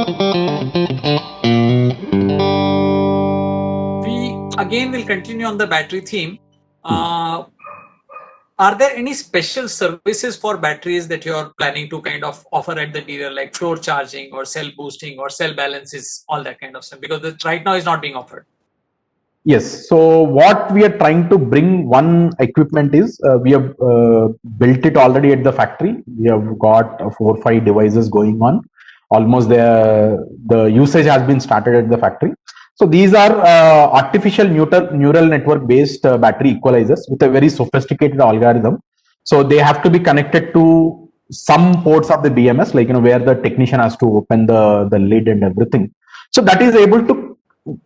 We again will continue on the battery theme. Are there any special services for batteries that you're planning to kind of offer at the dealer, like floor charging or cell boosting or cell balances, all that kind of stuff? Because right now is not being offered. Yes. So what we are trying to bring one equipment is we have built it already at the factory. We have got 4 or 5 devices going on. Almost the usage has been started at the factory. So these are artificial neural network based battery equalizers with a very sophisticated algorithm. So they have to be connected to some ports of the BMS, like where the technician has to open the lid and everything. So that is able to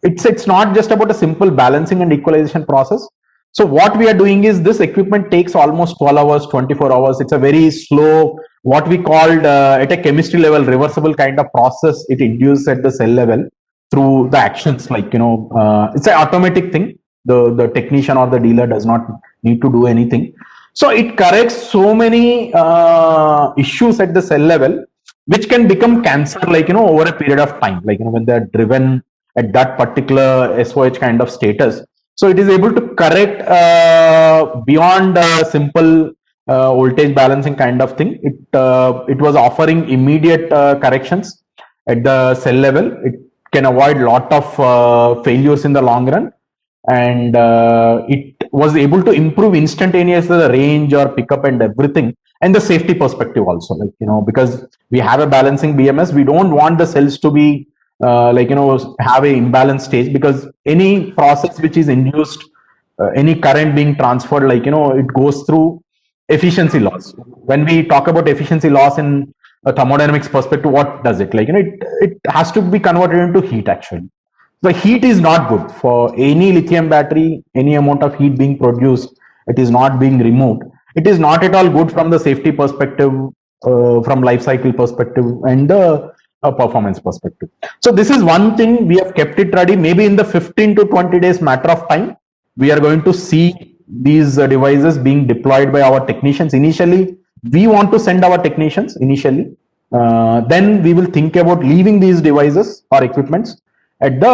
it's not just about a simple balancing and equalization process. So what we are doing is this equipment takes almost 12 hours, 24 hours. It's a very slow, what we called at a chemistry level, reversible kind of process. It induces at the cell level through the actions, like it's an automatic thing. The technician or the dealer does not need to do anything. So it corrects so many issues at the cell level, which can become cancer, like over a period of time, like when they're driven at that particular SOH kind of status. So it is able to correct beyond simple voltage balancing kind of thing. It was offering immediate corrections at the cell level. It can avoid lot of failures in the long run, and it was able to improve instantaneously the range or pickup and everything, and the safety perspective also, like because we have a balancing BMS, we don't want the cells to be have a imbalance stage, because any process which is induced, any current being transferred, like it goes through efficiency loss. When we talk about efficiency loss in a thermodynamics perspective, what does it, like it has to be converted into heat actually. The heat is not good for any lithium battery. Any amount of heat being produced, it is not being removed. It is not at all good from the safety perspective, from life cycle perspective, and the performance perspective. So this is one thing we have kept it ready. Maybe in the 15 to 20 days matter of time, we are going to see these devices being deployed by our technicians. Initially, we want to send our technicians initially. Then we will think about leaving these devices or equipments at the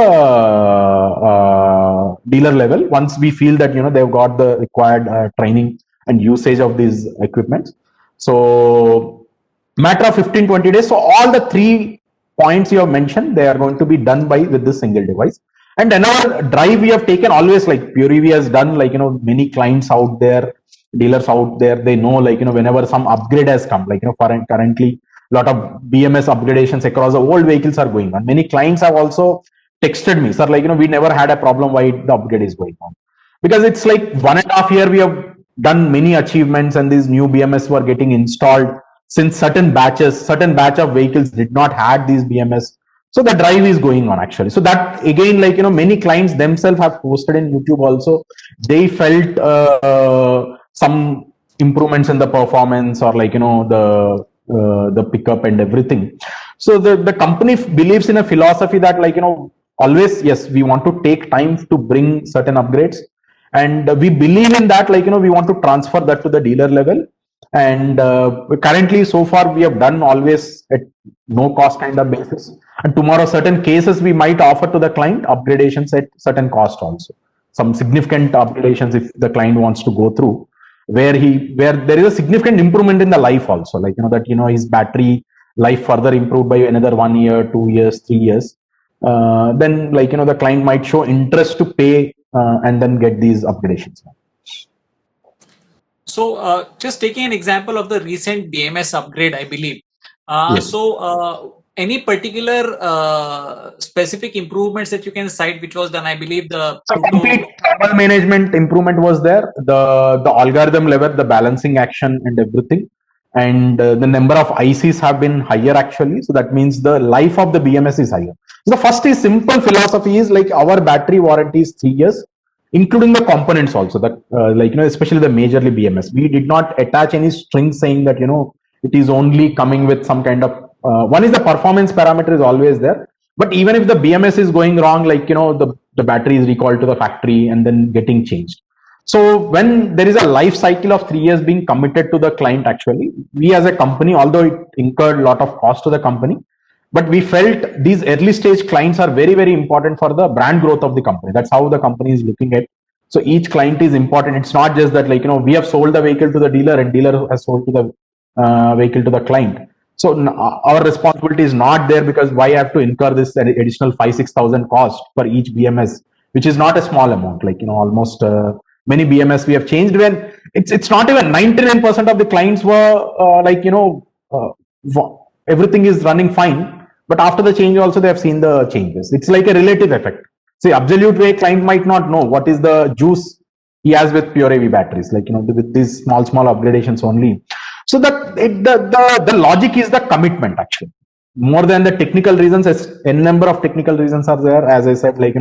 dealer level once we feel that they've got the required training and usage of these equipments. So matter of 15-20 days. So all the 3 points you have mentioned, they are going to be done by with this single device. And another drive we have taken always, like Pure EV has done, like many clients out there, dealers out there, they know, like whenever some upgrade has come, like currently a lot of BMS upgradations across the old vehicles are going on. Many clients have also texted me, sir, like we never had a problem, why the upgrade is going on, because it's like 1.5 year we have done many achievements, and these new BMS were getting installed since certain batch of vehicles did not had these BMS. So the drive is going on actually. So that again, like many clients themselves have posted in YouTube also, they felt some improvements in the performance, or like the pickup and everything. So the company believes in a philosophy that, like always, yes, we want to take time to bring certain upgrades, and we believe in that, like we want to transfer that to the dealer level. And currently, so far, we have done always at no cost kind of basis, and tomorrow certain cases we might offer to the client upgradations at certain cost also, some significant upgradations if the client wants to go through, where there is a significant improvement in the life also, like that his battery life further improved by another 1 year, 2 years, 3 years. Then, like the client might show interest to pay and then get these upgradations. So just taking an example of the recent BMS upgrade, I believe. Yes. So any particular specific improvements that you can cite which was done? I believe the complete thermal management improvement was there. The algorithm level, the balancing action and everything, and the number of ICs have been higher actually. So that means the life of the BMS is higher. So the first is simple philosophy is, like our battery warranty is 3 years, including the components also, that like especially the majorly BMS, we did not attach any string saying that it is only coming with some kind of one is the performance parameter is always there, but even if the BMS is going wrong, like the battery is recalled to the factory and then getting changed. So when there is a life cycle of 3 years being committed to the client, actually we as a company, although it incurred a lot of cost to the company, But we felt these early stage clients are very, very important for the brand growth of the company. That's how the company is looking at. So each client is important. It's not just that, like, we have sold the vehicle to the dealer and dealer has sold to the vehicle to the client. So our responsibility is not there, because why I have to incur this additional 5,000-6,000 cost for each BMS, which is not a small amount. Like, almost many BMS we have changed, when it's not even 99% of the clients were everything is running fine, but after the change also they have seen the changes. It's like a relative effect. See, absolute way client might not know what is the juice he has with pure AV batteries, like, with these small upgradations only. So the logic is the commitment, actually, more than the technical reasons. As a number of technical reasons are there, as I said, like,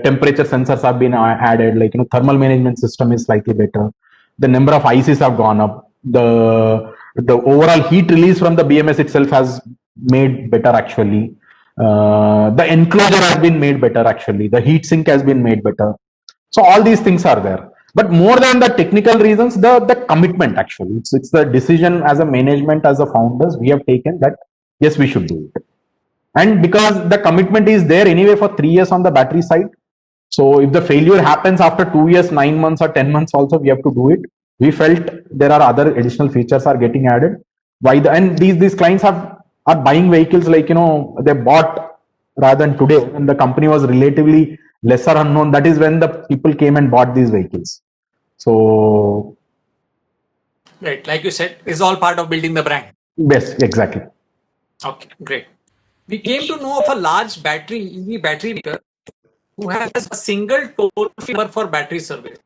temperature sensors have been added, like, thermal management system is slightly better, the number of ICs have gone up, the overall heat release from the BMS itself has made better, actually. The enclosure has been made better, actually. The heat sink has been made better. So all these things are there. But more than the technical reasons, the commitment, actually. It's the decision as a management, as a founders, we have taken that, yes, we should do it. And because the commitment is there anyway for 3 years on the battery side. So if the failure happens after 2 years, 9 months or 10 months also, we have to do it. We felt there are other additional features are getting added. And these clients are buying vehicles, like, they bought rather than today, when the company was relatively lesser unknown. That is when the people came and bought these vehicles. So right, like you said, is all part of building the brand. yes, exactly. Okay, great. We came to know of a large EV battery maker who has a single toll-free number for battery service,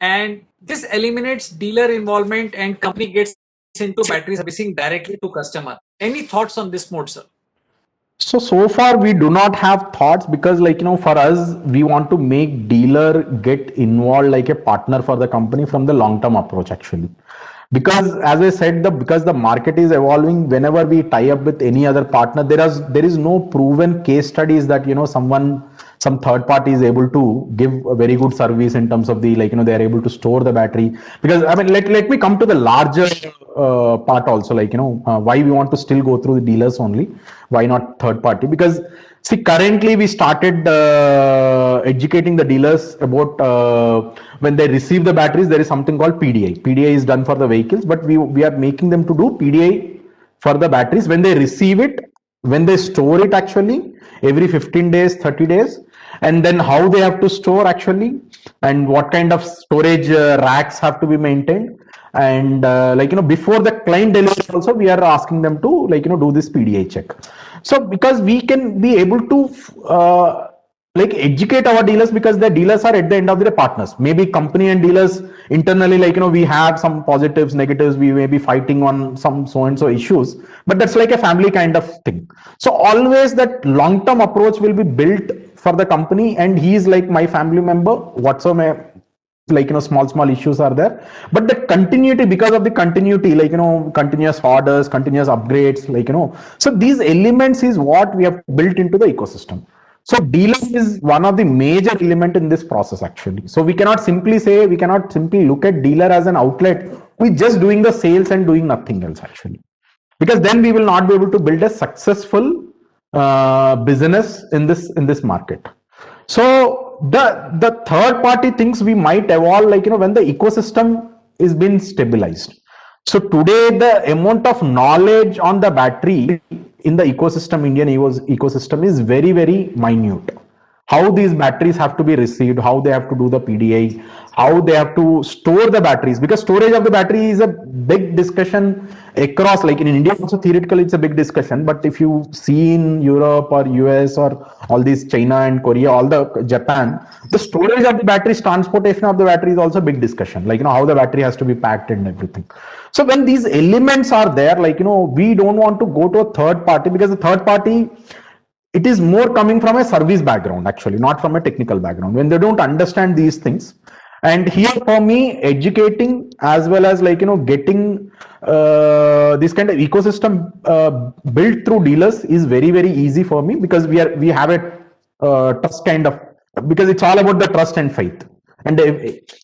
and this eliminates dealer involvement and company gets into battery servicing directly to customer. Any thoughts on this mode, sir? So far we do not have thoughts, because, like, for us, we want to make dealer get involved like a partner for the company from the long term approach, actually. Because, as I said, because the market is evolving, whenever we tie up with any other partner, there is no proven case studies that, some third party is able to give a very good service in terms of the, like, they are able to store the battery. Because, I mean, let me come to the larger part also, like, why we want to still go through the dealers only, why not third party? Because, see, currently we started educating the dealers about when they receive the batteries, there is something called PDI. PDI is done for the vehicles, but we are making them to do PDI for the batteries when they receive it, when they store it, actually, every 15 days, 30 days, and then how they have to store, actually, and what kind of storage racks have to be maintained. And before the client delivery also, we are asking them to, like, do this PDI check. So because we can be able to educate our dealers, because the dealers are at the end of the day partners. Maybe company and dealers internally, like, we have some positives, negatives, we may be fighting on some so and so issues, but that's like a family kind of thing. So always that long term approach will be built for the company, and he is like my family member, whatsoever, like, small issues are there, but the continuity, because of the continuity, like, continuous orders, continuous upgrades, like, so these elements is what we have built into the ecosystem. So dealer is one of the major element in this process, actually. So we cannot simply look at dealer as an outlet with just doing the sales and doing nothing else, actually, because then we will not be able to build a successful business in this market. So the third party things we might evolve, like, when the ecosystem is been stabilized. So today the amount of knowledge on the battery in the ecosystem, Indian ecosystem, is very, very minute. How these batteries have to be received, how they have to do the PDI, how they have to store the batteries, because storage of the battery is a big discussion across, like, in India also theoretically it's a big discussion, but if you see in Europe or US or all these China and Korea, all the Japan, the storage of the batteries, transportation of the battery is also a big discussion, like, how the battery has to be packed and everything. So when these elements are there, like, we don't want to go to a third party, because the third party, it is more coming from a service background, actually, not from a technical background, when they don't understand these things. And here for me, educating as well as, like, getting this kind of ecosystem built through dealers is very, very easy for me, because we have a trust kind of, because it's all about the trust and faith. and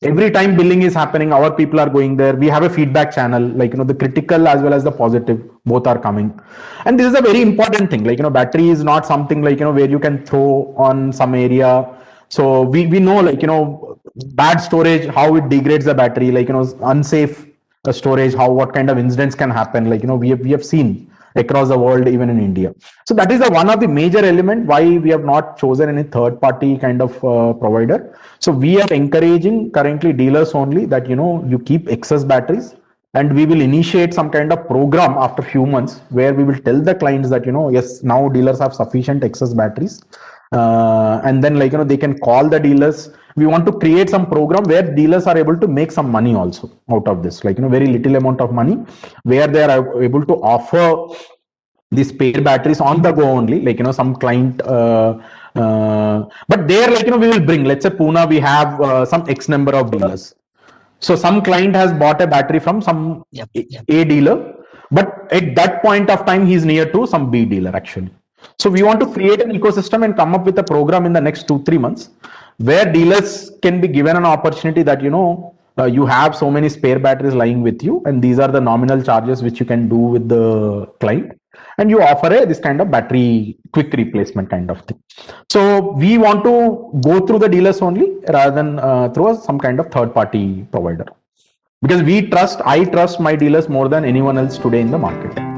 every time billing is happening, our people are going there. We have a feedback channel, like, the critical as well as the positive, both are coming. And this is a very important thing, like, battery is not something like, where you can throw on some area. So we know, like, bad storage, how it degrades the battery, like, unsafe storage, how, what kind of incidents can happen, like, we have seen across the world, even in India. So that is one of the major element why we have not chosen any third party kind of provider. So we are encouraging currently dealers only that, you keep excess batteries, and we will initiate some kind of program after few months where we will tell the clients that, yes, now dealers have sufficient excess batteries. And then, like, they can call the dealers. We want to create some program where dealers are able to make some money also out of this, like, very little amount of money, where they are able to offer the spare batteries on the go only, like, some client, but there, like, we will bring, let's say Pune, we have some X number of dealers. So some client has bought a battery from some A dealer, but at that point of time, he's near to some B dealer actually. So we want to create an ecosystem and come up with a program in the next 2-3 months where dealers can be given an opportunity that, you have so many spare batteries lying with you, and these are the nominal charges which you can do with the client, and you offer this kind of battery quick replacement kind of thing. So we want to go through the dealers only rather than through some kind of third party provider, because I trust my dealers more than anyone else today in the market.